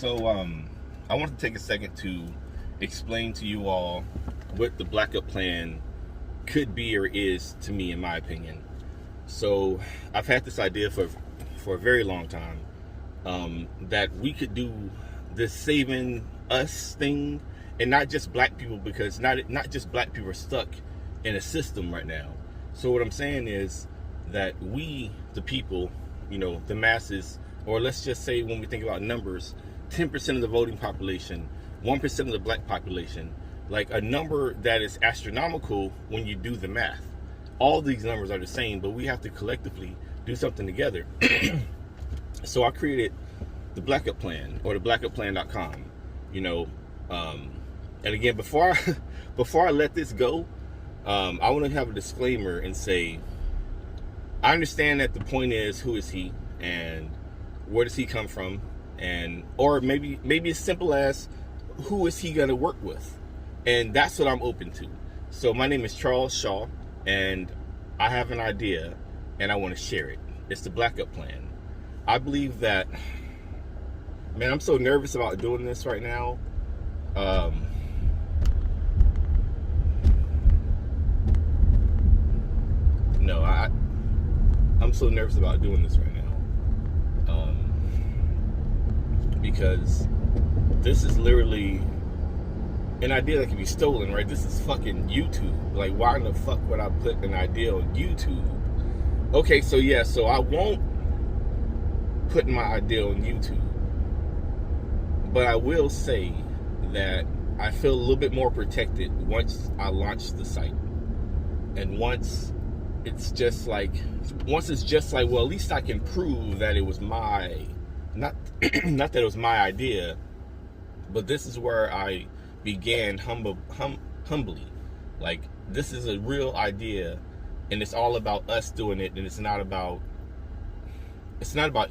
So, I want to take a second to explain to you all what the Black Up Plan could be or is to me, in my opinion. So, I've had this idea for a very long time, that we could do this saving us thing, and not just black people, because not just black people are stuck in a system right now. So what I'm saying is that we, the people, the masses, or let's just say when we think about numbers, 10% of the voting population, 1% of the black population, like a number that is astronomical when you do the math. All these numbers are the same, but we have to collectively do something together. So I created the Black Up Plan, or the blackupplan.com, and again, before I let this go, I want to have a disclaimer and say, I understand that the point is, who is he and where does he come from, or maybe as simple as, who is he going to work with? And that's what I'm open to. So my name is Charles Shaw, and I have an idea and I want to share it. It's the Black Up Plan. I believe that, man, I'm so nervous about doing this right now. I'm so nervous about doing this right now, because this is literally an idea that can be stolen, right? This is fucking YouTube. Like, why in the fuck would I put an idea on YouTube? Okay, so I won't put my idea on YouTube, but I will say that I feel a little bit more protected once I launch the site, and once it's just like, well, at least I can prove that it was my, not that it was my idea, but this is where I began humbly. Like, this is a real idea, and it's all about us doing it, and it's not about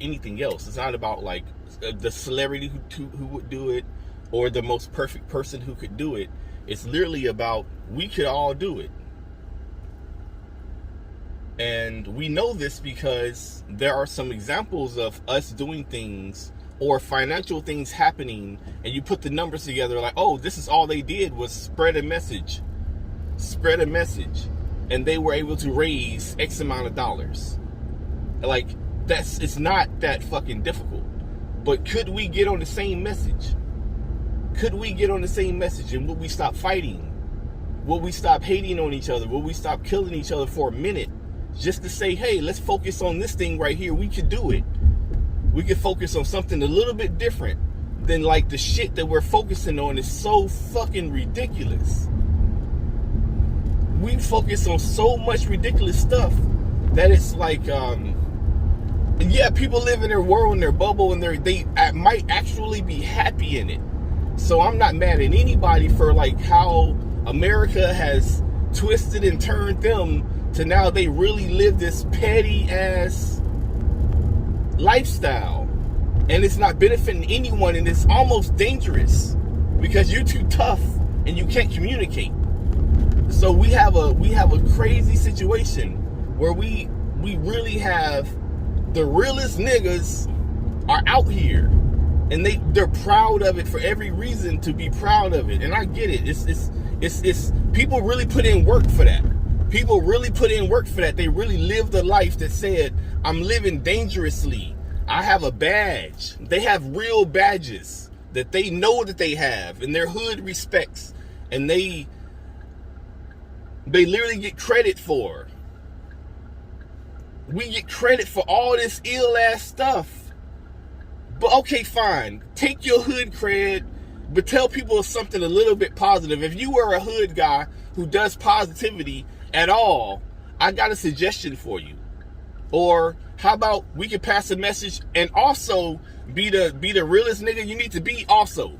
anything else. It's not about like the celebrity who would do it, or the most perfect person who could do it. It's literally about, we could all do it. And we know this because there are some examples of us doing things, or financial things happening, and you put the numbers together like, oh, this is all they did was spread a message, and they were able to raise X amount of dollars. Like, it's not that fucking difficult. But could we get on the same message? And would we stop fighting? Would we stop hating on each other? Would we stop killing each other for a minute, just to say, hey, let's focus on this thing right here. We could do it. We could focus on something a little bit different than like the shit that we're focusing on is so fucking ridiculous. We focus on so much ridiculous stuff that it's like, yeah, people live in their world, in their bubble, and they might actually be happy in it. So I'm not mad at anybody for like how America has twisted and turned them to now they really live this petty ass lifestyle, and it's not benefiting anyone, and it's almost dangerous because you're too tough and you can't communicate. So we have a crazy situation where we really have the realest niggas are out here, and they're proud of it for every reason to be proud of it. And I get it. It's people really put in work for that. They really lived a life that said, I'm living dangerously. I have a badge. They have real badges that they know that they have, and their hood respects, and they literally get credit for. We get credit for all this ill ass stuff. But okay, fine. Take your hood cred, but tell people something a little bit positive. If you were a hood guy who does positivity at all, I got a suggestion for you. Or how about we could pass a message and also be the realest nigga you need to be also.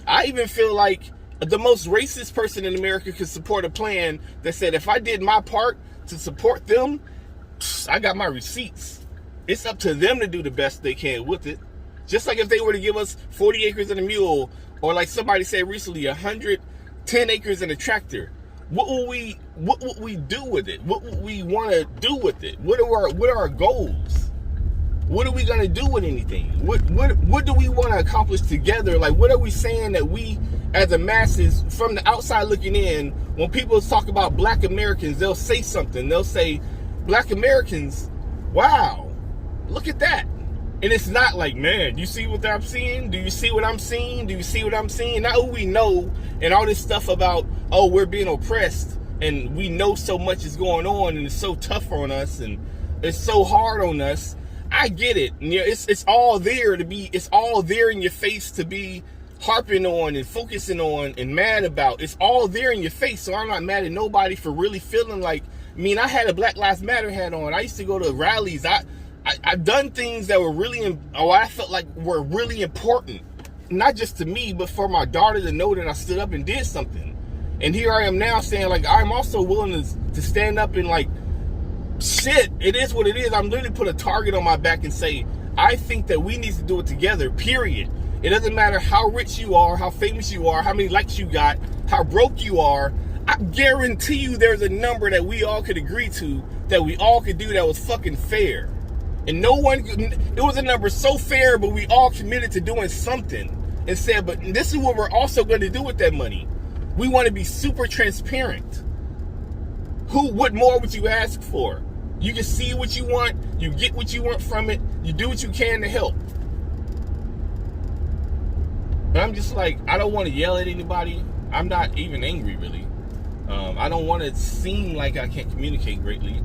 I even feel like the most racist person in America could support a plan that said, if I did my part to support them, I got my receipts. It's up to them to do the best they can with it. Just like if they were to give us 40 acres and a mule, or like somebody said recently, 110 acres and a tractor. What would we do with it? What would we want to do with it? What are our goals? what are we going to do with anything? What do we want to accomplish together? Like, what are we saying that we, as the masses, from the outside looking in, when people talk about black Americans, they'll say something. They'll say, black Americans, wow, look at that. And it's not like, man, you see what I'm seeing? Do you see what I'm seeing? Do you see what I'm seeing? Now we know, and all this stuff about, oh, we're being oppressed, and we know so much is going on, and it's so tough on us, and it's so hard on us. I get it. You know, it's all there to be, it's all there in your face to be harping on and focusing on and mad about. It's all there in your face, so I'm not mad at nobody for really feeling like, I mean, I had a Black Lives Matter hat on. I used to go to rallies. I've done things that were really, I felt like were really important. Not just to me, but for my daughter to know that I stood up and did something. And here I am now saying, like, I'm also willing to stand up and, like, shit, it is what it is. I'm literally put a target on my back and say, I think that we need to do it together, period. It doesn't matter how rich you are, how famous you are, how many likes you got, how broke you are. I guarantee you there's a number that we all could agree to, that we all could do that was fucking fair. And no one, it was a number so fair, but we all committed to doing something and said, but this is what we're also going to do with that money. We want to be super transparent. What more would you ask for? You can see what you want, you get what you want from it, you do what you can to help. But I'm just like, I don't want to yell at anybody. I'm not even angry, really. I don't want to seem like I can't communicate greatly.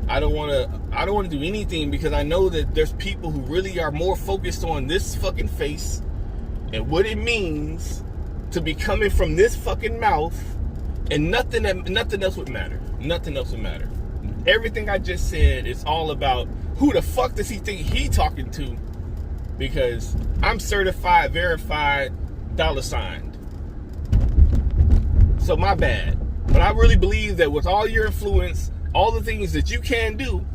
I don't want to do anything, because I know that there's people who really are more focused on this fucking face and what it means to be coming from this fucking mouth, and nothing else would matter. Nothing else would matter. Everything I just said is all about who the fuck does he think he talking to, because I'm certified, verified, $signed. So my bad. But I really believe that with all your influence, all the things that you can do,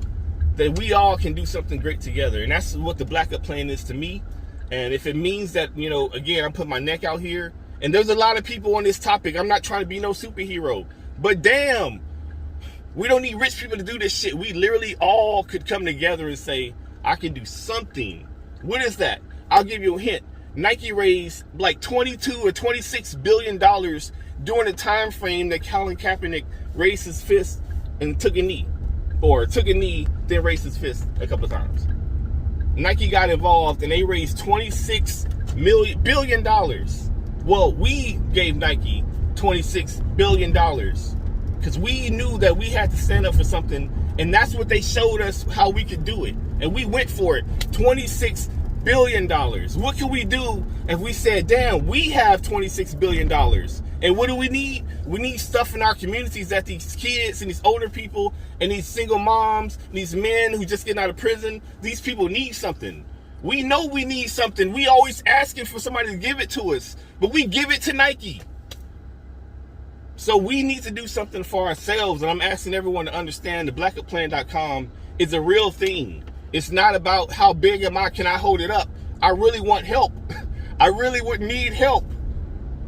that we all can do something great together. And that's what the Black Up Plan is to me. And if it means that, you know, again, I'm putting my neck out here, and there's a lot of people on this topic. I'm not trying to be no superhero, but damn, we don't need rich people to do this shit. We literally all could come together and say, I can do something. What is that? I'll give you a hint. Nike raised like $22 or $26 billion during the time frame that Colin Kaepernick raised his fist and took a knee. Or took a knee, then raised his fist a couple of times. Nike got involved and they raised $26 billion. Well, we gave Nike $26 billion because we knew that we had to stand up for something, and that's what they showed us how we could do it. And we went for it. $26 billion. What can we do if we said, damn, we have $26 billion? And what do we need? We need stuff in our communities that these kids and these older people and these single moms, these men who just getting out of prison, these people need something. We know we need something. We always asking for somebody to give it to us, but we give it to Nike. So we need to do something for ourselves, and I'm asking everyone to understand the blackupplan.com is a real thing. It's not about how big am I, can I hold it up? I really want help. I really would need help.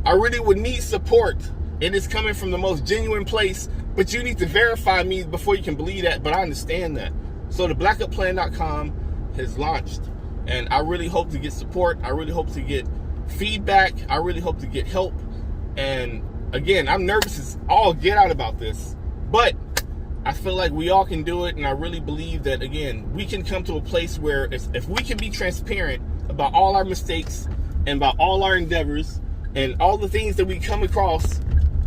I really would need support, and it's coming from the most genuine place, but you need to verify me before you can believe that, but I understand that. So the blackupplan.com has launched, and I really hope to get support. I really hope to get feedback. I really hope to get help. And again, I'm nervous as all get out about this, but I feel like we all can do it, and I really believe that, again, we can come to a place where if we can be transparent about all our mistakes and about all our endeavors and all the things that we come across,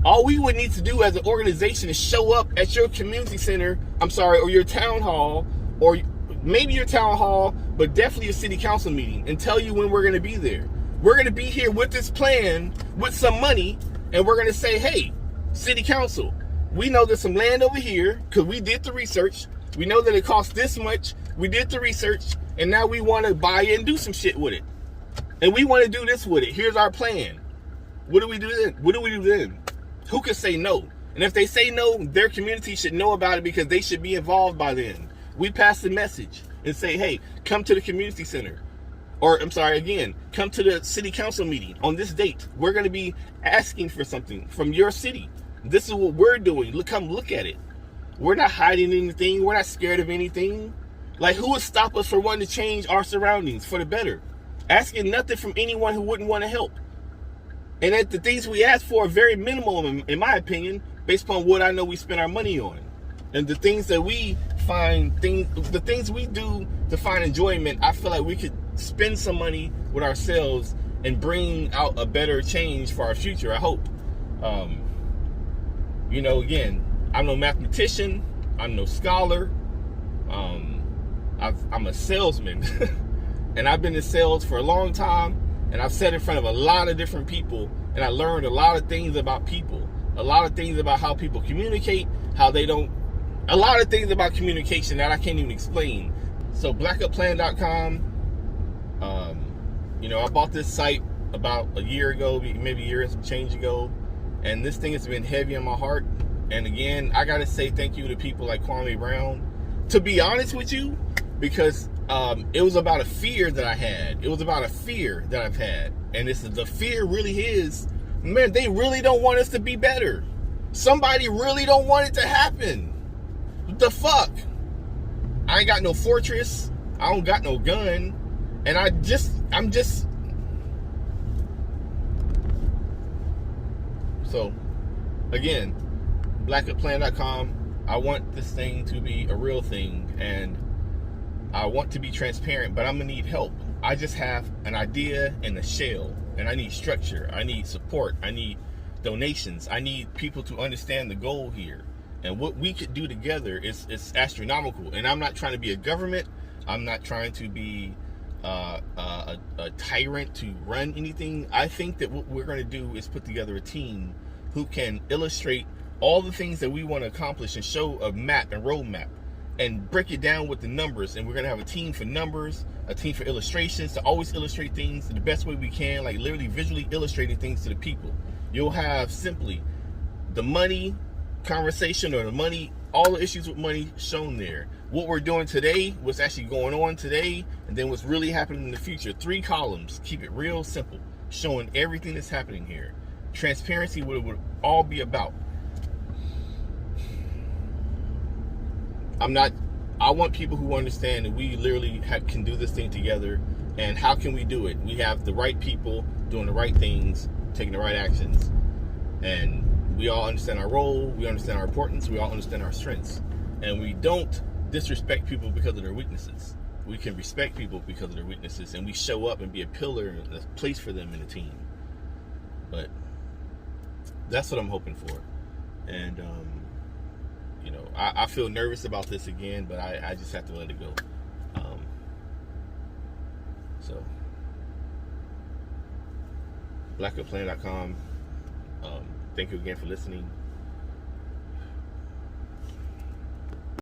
all we would need to do as an organization is show up at your community center, or your town hall, or maybe your town hall, but definitely a city council meeting, and tell you when we're going to be there. We're going to be here with this plan, with some money, and we're going to say, hey, city council, we know there's some land over here because we did the research. We know that it costs this much. We did the research, and now we want to buy it and do some shit with it. And we want to do this with it. Here's our plan. What do we do then? What do we do then? Who could say no? And if they say no, their community should know about it because they should be involved by then. We pass the message and say, hey, come to the community center. Or, come to the city council meeting on this date. We're going to be asking for something from your city. This is what we're doing. Come look at it. We're not hiding anything. We're not scared of anything. Like, who would stop us from wanting to change our surroundings for the better? Asking nothing from anyone who wouldn't want to help. And that the things we ask for are very minimal, in my opinion, based upon what I know we spend our money on. And the things that we find, the things we do to find enjoyment, I feel like we could spend some money with ourselves and bring out a better change for our future, I hope. You know, again, I'm no mathematician, I'm no scholar, I'm a salesman, and I've been in sales for a long time, and I've sat in front of a lot of different people, and I learned a lot of things about people, a lot of things about how people communicate, how they don't, a lot of things about communication that I can't even explain. So blackupplan.com, you know, I bought this site about a year ago, maybe a year and some change ago, and this thing has been heavy on my heart. And again, I gotta say thank you to people like Kwame Brown, to be honest with you, because it was about a fear that I had. It was about a fear that I've had. And the fear really is, man, they really don't want us to be better. Somebody really don't want it to happen. What the fuck? I ain't got no fortress. I don't got no gun. And I'm just so again, blackupplan.com. I want this thing to be a real thing, and I want to be transparent, but I'm gonna need help. I just have an idea and a shell, and I need structure. I need support. I need donations. I need people to understand the goal here. And what we could do together is astronomical. And I'm not trying to be a government. I'm not trying to be a tyrant to run anything. I think that what we're going to do is put together a team who can illustrate all the things that we want to accomplish and show a map and roadmap and break it down with the numbers. And we're going to have a team for numbers, a team for illustrations, to always illustrate things the best way we can, like literally visually illustrating things to the people. You'll have simply the money conversation, or the money, all the issues with money shown there. What we're doing today, what's actually going on today, and then what's really happening in the future. 3 columns, keep it real simple, showing everything that's happening here. Transparency, what it would all be about. I want people who understand that we literally can do this thing together. And how can we do it? We have the right people doing the right things, taking the right actions, and we all understand our role, we understand our importance, we all understand our strengths. And we don't disrespect people because of their weaknesses. We can respect people because of their weaknesses, and we show up and be a pillar and a place for them in the team. But that's what I'm hoping for. And you know, I feel nervous about this again, but I just have to let it go. So blackupplan.com. Thank you again for listening.